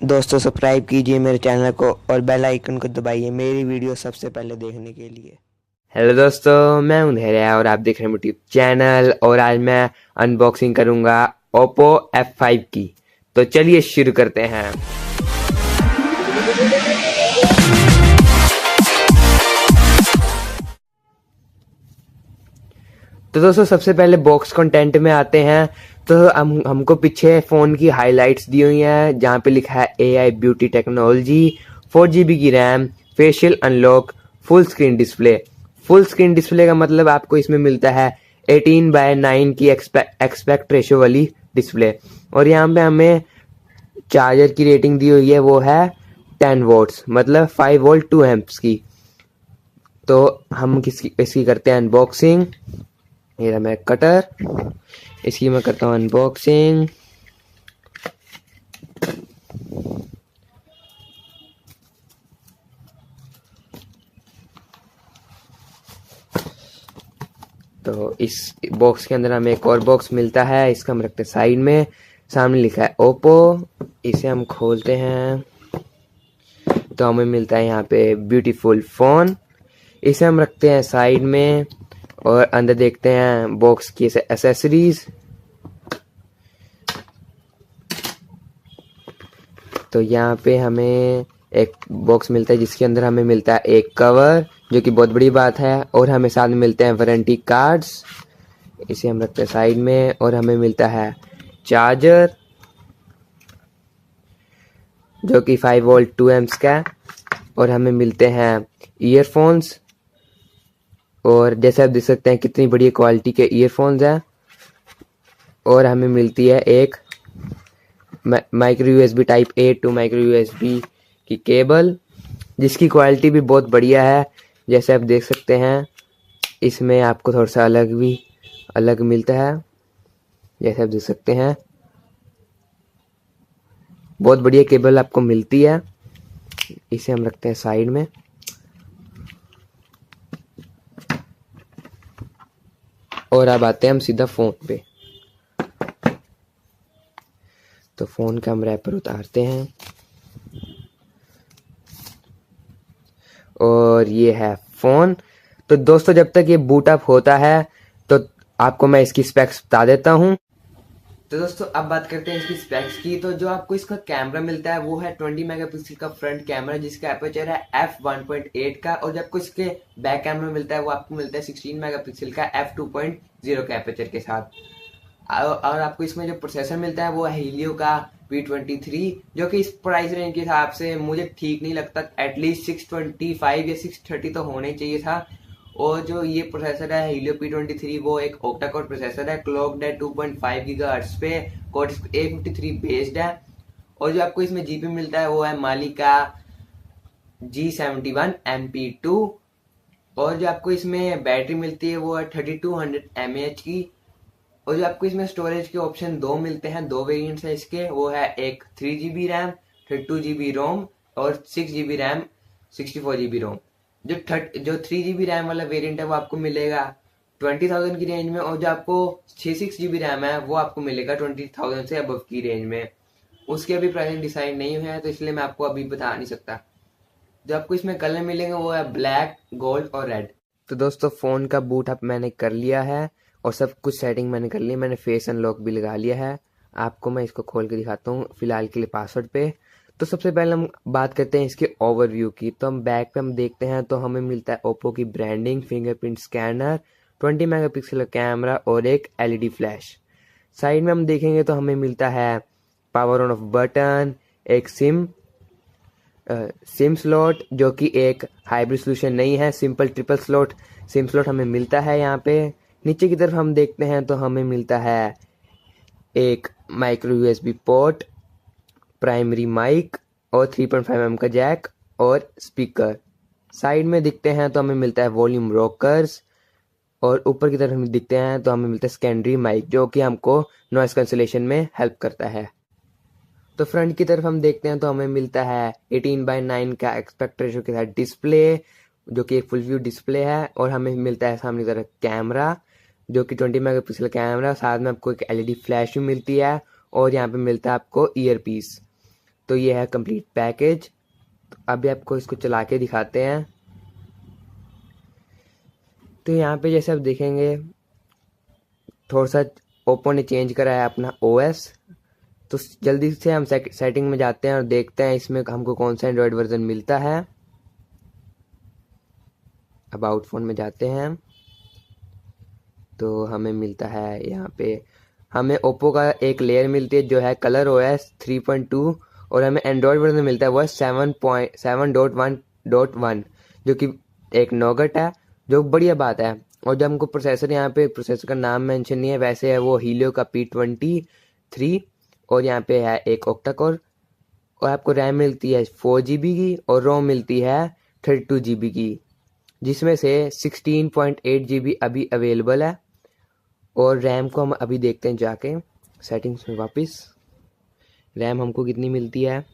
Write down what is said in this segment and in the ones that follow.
दोस्तों सब्सक्राइब कीजिए मेरे चैनल को और बेल आइकन को दबाइए मेरी वीडियो सबसे पहले देखने के लिए। हेलो दोस्तों, मैं हूं धैर्य और आप देख रहे हैं यूट्यूब चैनल। और आज मैं अनबॉक्सिंग करूंगा ओप्पो F5 की। तो चलिए शुरू करते हैं। तो दोस्तों सबसे पहले बॉक्स कंटेंट में आते हैं। तो हमको पीछे फ़ोन की हाइलाइट्स दी हुई हैं जहाँ पे लिखा है AI ब्यूटी टेक्नोलॉजी, 4 GB की RAM, facial unlock, full screen display. Full screen display का मतलब आपको इसमें मिलता है 18:9 की एक्सपेक्ट रेशो वाली डिस्प्ले। और यहाँ पे हमें चार्जर की रेटिंग दी हुई है, वो है 10 वोल्ट्स, मतलब 5 वोल्ट 2 एम्प्स की। तो हम इसकी करते हैं अनबॉक्सिंग। ये रहा मैं कटर, इसकी मैं करता हूँ अनबॉक्सिंग। तो इस बॉक्स के अंदर हमें एक और बॉक्स मिलता है, इसका हम रखते हैं साइड में। सामने लिखा है ओप्पो, इसे हम खोलते हैं तो हमें मिलता है यहाँ पे ब्यूटीफुल फ़ोन। इसे हम रखते हैं साइड में और अंदर देखते हैं बॉक्स की एसेसरीज। तो यहाँ पे हमें एक बॉक्स मिलता है जिसके अंदर हमें मिलता है एक कवर, जो कि बहुत बड़ी बात है। और हमें साथ में मिलते हैं वारंटी कार्ड्स, इसे हम रखते हैं साइड में। और हमें मिलता है चार्जर, जो कि 5 वोल्ट 2 एम्प्स का है। और हमें मिलते हैं ईयरफोन्स, और जैसे आप देख सकते हैं कितनी बढ़िया क्वालिटी के ईयरफोन्स हैं। और हमें मिलती है एक micro USB type A to micro USB की केबल, जिसकी क्वालिटी भी बहुत बढ़िया है। जैसे आप देख सकते हैं इसमें आपको थोड़ा सा अलग मिलता है, जैसे आप देख सकते हैं बहुत बढ़िया केबल आपको मिलती है। इसे हम रखते हैं साइड में। और अब आते हैं हम सीधा फ़ोन पे। तो फ़ोन का हम रैपर उतारते हैं और ये है फ़ोन। तो दोस्तों जब तक ये बूट अप होता है तो आपको मैं इसकी स्पेक्स बता देता हूँ। तो दोस्तों अब बात करते हैं इसकी स्पेक्स की। तो जो आपको इसका कैमरा मिलता है वो है 20 मेगापिक्सल का फ्रंट कैमरा, जिसका एपर्चर है f1.8 का। और जो आपको इसके बैक कैमरा मिलता है वो आपको मिलता है 16 मेगापिक्सल का f2.0 का एपर्चर के साथ। और आपको इसमें जो प्रोसेसर मिलता है वो है हीलियो का P23, जो कि इस प्राइस रेंज के हिसाब से मुझे ठीक नहीं लगता। एटलीस्ट 625 या 630 तो होने चाहिए था। और जो ये प्रोसेसर है हीलियो P23 वो एक ओक्टा कोर प्रोसेसर है, क्लॉक्ड है 2.5 गीगाहर्ट्ज पे, कोर्टेक्स A53 बेस्ड है। और जो आपको इसमें जीपी मिलता है वो है माली का G71 MP2। और जो आपको इसमें बैटरी मिलती है वो है 3200 mAh की। और जो आपको इसमें स्टोरेज के ऑप्शन दो मिलते हैं, दो वेरिएंट्स है इसके। वो है एक 3 GB रैम 32 GB रोम, और 6 GB रैम 64 GB रोम। जो 3 GB रैम वाला वेरिएंट है वो आपको मिलेगा 20,000 की रेंज में। और जो आपको 6 GB रैम है वो आपको मिलेगा 20,000 से अबव की रेंज में। उसके अभी प्राइसिंग डिसाइड नहीं हुआ है तो इसलिए मैं आपको अभी बता नहीं सकता। जो आपको इसमें कलर मिलेंगे वो है ब्लैक, गोल्ड और रेड। तो दोस्तों फ़ोन का बूट अप मैंने कर लिया है और सब कुछ सेटिंग मैंने कर ली है। मैंने फेस अनलॉक भी लगा लिया है। आपको मैं इसको खोल के दिखाता हूँ फिलहाल के लिए पासवर्ड पे। तो सबसे पहले हम बात करते हैं इसके ओवरव्यू की। तो हम बैक पे हम देखते हैं तो हमें मिलता है ओप्पो की ब्रांडिंग, फिंगरप्रिंट स्कैनर, 20 मेगापिक्सल का कैमरा और एक LED फ्लैश। साइड में हम देखेंगे तो हमें मिलता है पावर ऑन ऑफ बटन, एक सिम स्लॉट, जो कि एक हाइब्रिड सोल्यूशन नहीं है, simple triple slot SIM slot हमें मिलता है यहाँ पे। नीचे की तरफ हम देखते हैं तो हमें मिलता है एक micro USB port, primary mic और 3.5 mm का जैक और स्पीकर। साइड में दिखते हैं तो हमें मिलता है वॉल्यूम रॉकर्स। और ऊपर की तरफ हमें दिखते हैं तो हमें मिलता है सेकेंडरी माइक, जो कि हमको नॉइस कैंसिलेशन में हेल्प करता है। तो फ्रंट की तरफ हम देखते हैं तो हमें मिलता है 18:9 का एस्पेक्ट रेशो के साथ डिस्प्ले, जो कि एक फुल व्यू डिस्प्ले है। और हमें मिलता है सामने की तरफ कैमरा, जो कि 20 मेगापिक्सल कैमरा, साथ में आपको एक LED फ्लैश भी मिलती है। और यहाँ पे मिलता है आपको ईयर पीस। तो ये है कंप्लीट पैकेज। तो अभी आपको इसको चला के दिखाते हैं। तो यहाँ पे जैसे आप देखेंगे थोड़ा सा ओप्पो ने चेंज करा है अपना ओएस। तो जल्दी से हम सेटिंग में जाते हैं और देखते हैं इसमें हमको कौन सा एंड्रॉयड वर्जन मिलता है। अबाउट फ़ोन में जाते हैं तो हमें मिलता है यहाँ पे, हमें ओप्पो का एक लेयर मिलती है जो है कलर ओएस 3.2 और हमें एंड्रॉयड वर्जन मिलता है वो है 7.7.1.1 जो कि एक नोगट है, जो बढ़िया बात है। और जब हमको प्रोसेसर, यहाँ पे प्रोसेसर का नाम मेंशन नहीं है, वैसे है वो हीलियो का P23 और यहाँ पे है एक ऑक्टा कोर। और आपको रैम मिलती है 4 GB की और रोम मिलती है 32 GB की, जिसमें से 16.8 GB अभी अवेलेबल है। और रैम को हम अभी देखते हैं जाके सेटिंग्स में वापस, रैम हमको कितनी मिलती है।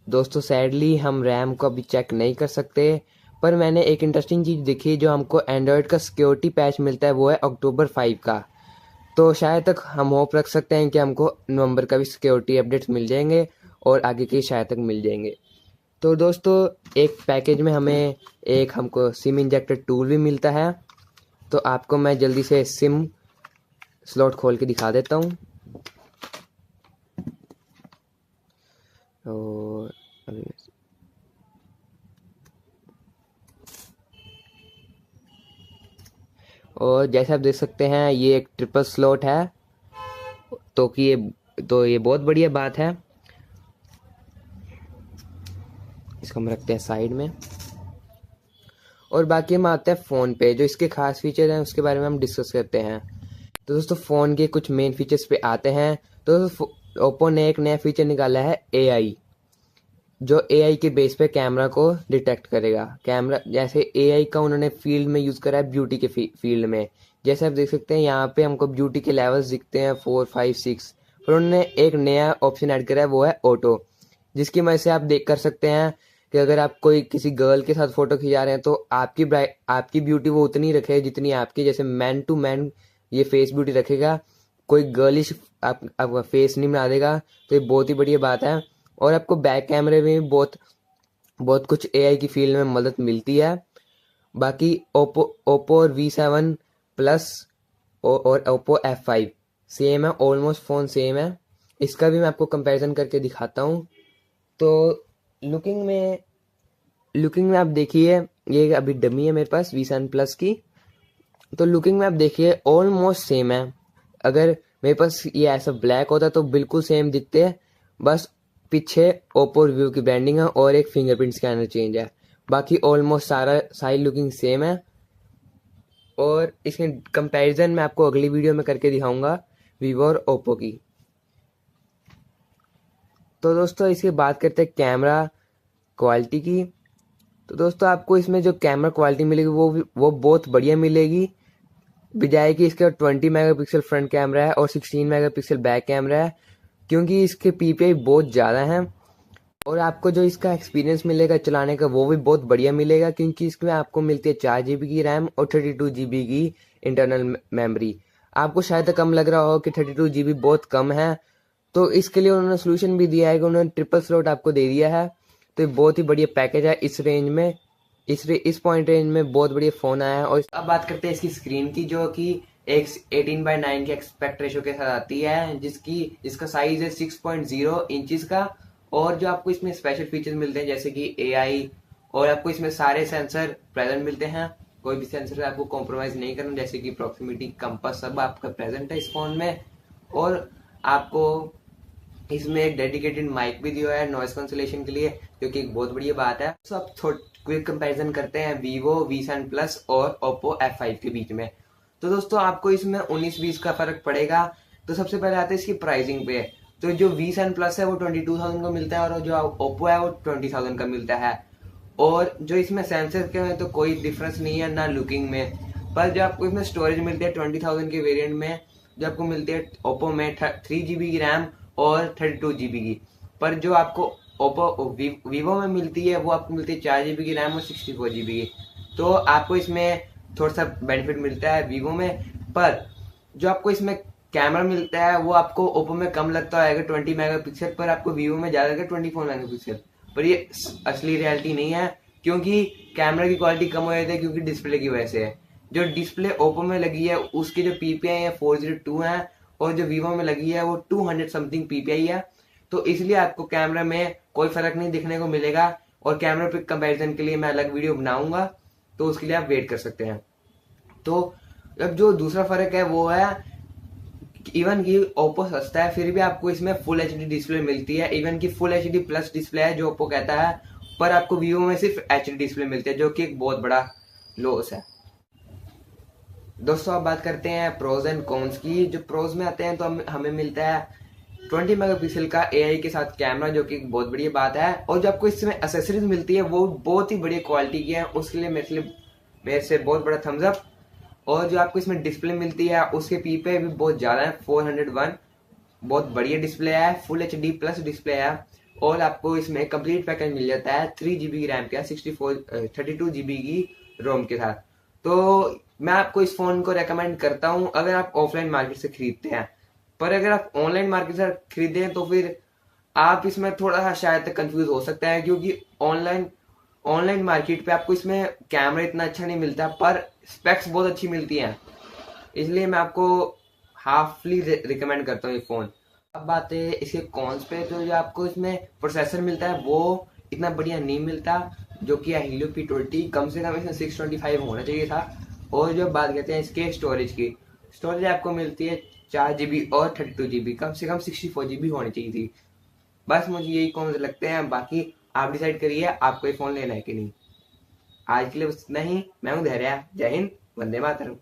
दोस्तों सैडली हम रैम को अभी चेक नहीं कर सकते, पर मैंने एक इंटरेस्टिंग चीज़ देखी जो हमको एंड्रॉयड का सिक्योरिटी पैच मिलता है वो है अक्टूबर 5 का। तो शायद तक हम होप रख सकते हैं कि हमको नवंबर का भी सिक्योरिटी अपडेट्स मिल जाएंगे और आगे के शायद तक मिल जाएंगे। तो दोस्तों एक पैकेज में हमें एक हमको सिम इंजेक्टर टूल भी मिलता है। तो आपको मैं जल्दी से सिम स्लॉट खोल के दिखा देता हूँ। और जैसे आप देख सकते हैं ये एक ट्रिपल स्लॉट है, तो ये बहुत बढ़िया बात है। इसको हम रखते हैं साइड में और बाकी हम आते हैं फ़ोन पे, जो इसके खास फीचर हैं उसके बारे में हम डिस्कस करते हैं। तो दोस्तों फ़ोन के कुछ मेन फीचर्स पे आते हैं। तो ओप्पो ने एक नया फीचर निकाला है AI, जो AI के बेस पे कैमरा को डिटेक्ट करेगा। कैमरा जैसे AI का उन्होंने फील्ड में यूज़ करा है ब्यूटी के फील्ड में। जैसे आप देख सकते हैं यहाँ पे हमको ब्यूटी के लेवल्स दिखते हैं 4, 5, 6। पर उन्होंने एक नया ऑप्शन ऐड करा है वो है ऑटो, जिसकी वजह से आप देख कर सकते हैं कि अगर आप कोई किसी गर्ल के साथ फोटो खिंचा रहे हैं तो आपकी ब्यूटी वो उतनी रखे जितनी आपकी, जैसे मैन टू मैन ये फेस ब्यूटी रखेगा, कोई गर्लिश आपका फेस नहीं बना देगा। तो ये बहुत ही बढ़िया बात है। और आपको बैक कैमरे में भी बहुत कुछ AI की फील्ड में मदद मिलती है। बाकी ओप्पो और V7 प्लस और ओप्पो F5 सेम है, ऑलमोस्ट फ़ोन सेम है। इसका भी मैं आपको कंपैरिजन करके दिखाता हूँ। तो लुकिंग में आप देखिए, ये अभी डमी है मेरे पास V7 प्लस की। तो लुकिंग में आप देखिए ऑलमोस्ट सेम है। अगर मेरे पास ये ऐसा ब्लैक होता तो बिल्कुल सेम दिखते हैं, बस पीछे ओप्पो रिव्यू की ब्रांडिंग है और एक फिंगरप्रिंट स्कैनर चेंज है। बाकी ऑलमोस्ट सारी लुकिंग सेम है। और इसके कंपैरिजन मैं आपको अगली वीडियो में करके दिखाऊंगा वीवो और ओप्पो की। तो दोस्तों इसकी बात करते हैं कैमरा क्वालिटी की। तो दोस्तों आपको इसमें जो कैमरा क्वालिटी मिलेगी वो बहुत बढ़िया मिलेगी, बजाय कि इसका 20 मेगापिक्सल फ्रंट कैमरा है और 16 मेगापिक्सल बैक कैमरा है, क्योंकि इसके PPI बहुत ज़्यादा हैं। और आपको जो इसका एक्सपीरियंस मिलेगा चलाने का वो भी बहुत बढ़िया मिलेगा, क्योंकि इसमें आपको मिलती है 4 GB की रैम और 32 GB की इंटरनल मेमोरी। आपको शायद कम लग रहा हो कि 32 GB बहुत कम है, तो इसके लिए उन्होंने सोल्यूशन भी दिया है कि उन्होंने ट्रिपल स्लॉट आपको दे दिया है। तो ये बहुत ही बढ़िया पैकेज है इस रेंज में, इस पॉइंट रेंज में बहुत बढ़िया फ़ोन आया है। और अब बात करते हैं इसकी स्क्रीन की, जो कि एक 18:9 के एक्सपेक्ट रेशो के साथ आती है, जिसका साइज है 6.0 इंचज का। और जो आपको इसमें स्पेशल फीचर्स मिलते हैं जैसे कि AI, और आपको इसमें सारे सेंसर प्रेजेंट मिलते हैं, कोई भी सेंसर आपको कॉम्प्रोमाइज नहीं करना, जैसे कि प्रॉक्सिमिटी, कंपास, सब आपका प्रेजेंट है इस फोन में। और आपको इसमें एक डेडिकेटेड माइक भी दिया है नॉइस कैंसिलेशन के लिए, जो कि एक बहुत बढ़िया बात है। तो अब क्विक कंपैरिजन करते हैं वीवो V7 प्लस और ओप्पो F5 के बीच में। तो दोस्तों आपको इसमें 19-20 का फर्क पड़ेगा। तो सबसे पहले आते हैं इसकी प्राइसिंग पे। तो जो V7 प्लस है वो 22,000 का मिलता है और जो ओप्पो है वो 20,000 का मिलता है। और जो इसमें सेंसर के में तो कोई डिफरेंस नहीं है ना लुकिंग में, पर जो आपको इसमें स्टोरेज मिलती है 20,000 के वेरिएंट में, जो आपको मिलती है ओप्पो में 3 GB की रैम और 32 GB की। पर जो आपको वीवो में मिलती है वो आपको मिलती है 4 GB की रैम और 64 GB की। तो आपको इसमें थोड़ा सा बेनिफिट मिलता है वीवो में। पर जो आपको इसमें कैमरा मिलता है वो आपको ओप्पो में कम लगता होगा 20 मेगापिक्सल, पर आपको वीवो में ज्यादा लगेगा 24 मेगापिक्सल। पर ये असली रियलिटी नहीं है, क्योंकि कैमरा की क्वालिटी कम हो जाती है क्योंकि डिस्प्ले की वजह से है। जो डिस्प्ले ओप्पो में लगी है उसकी जो पीपीआई है 402 है, और जो वीवो में लगी है वो 200 समथिंग पीपीआई है। तो इसलिए आपको कैमरा में कोई फर्क नहीं दिखने को मिलेगा, और कैमरा पिक कंपैरिजन के लिए मैं अलग वीडियो बनाऊंगा, तो उसके लिए आप वेट कर सकते हैं। तो अब जो दूसरा फर्क है वो है, इवन की ओप्पो सस्ता है फिर भी आपको इसमें फुल एचडी डिस्प्ले मिलती है, इवन की फुल एचडी प्लस डिस्प्ले है जो ओप्पो कहता है, पर आपको वीवो में सिर्फ एचडी डिस्प्ले मिलती है, जो कि एक बहुत बड़ा लॉस है। दोस्तों अब बात करते हैं प्रोज एंड कॉन्स की। जो प्रोज में आते हैं तो हमें मिलता है 20 मेगापिक्सल का एआई के साथ कैमरा, जो कि एक बहुत बढ़िया बात है, और जो आपको इसमें एसेसरीज मिलती है वो बहुत ही बढ़िया क्वालिटी की है, उसके लिए मेरे से बहुत बड़ा थम्स अप। और जो आपको इसमें डिस्प्ले मिलती है उसके पीपीआई भी बहुत ज्यादा है, 401, बहुत बढ़िया डिस्प्ले है, फुल एचडी प्लस डिस्प्ले है। और आपको इसमें कंप्लीट पैकेज मिल जाता है 3 GB की रैम के साथ, 32 GB की रोम के साथ। तो मैं आपको इस फोन को रेकमेंड करता हूं अगर आप ऑफलाइन मार्केट से खरीदते हैं। पर अगर आप ऑनलाइन मार्केट से खरीदे हैं तो फिर आप इसमें थोड़ा सा शायद तक कंफ्यूज हो सकता है, क्योंकि ऑनलाइन मार्केट पे आपको इसमें कैमरा इतना अच्छा नहीं मिलता, पर स्पेक्स बहुत अच्छी मिलती हैं, इसलिए मैं आपको हाफली रिकमेंड करता हूँ ये फोन। अब बात है इसके कॉन्स पे, तो जो आपको इसमें प्रोसेसर मिलता है वो इतना बढ़िया नहीं मिलता, जो कि है Helio P20, कम से कम इसमें 625 होना चाहिए था। और जो बात करते हैं इसके स्टोरेज की, स्टोरेज आपको मिलती है 4 GB और 32 GB, कम से कम 64 GB होनी चाहिए थी। बस मुझे यही कॉन्स लगते हैं, बाकी आप डिसाइड करिए आपको ये फोन लेना है कि नहीं। आज के लिए बस इतना ही। मैं हूँ धैर्य। जय हिंद, वंदे मातरम।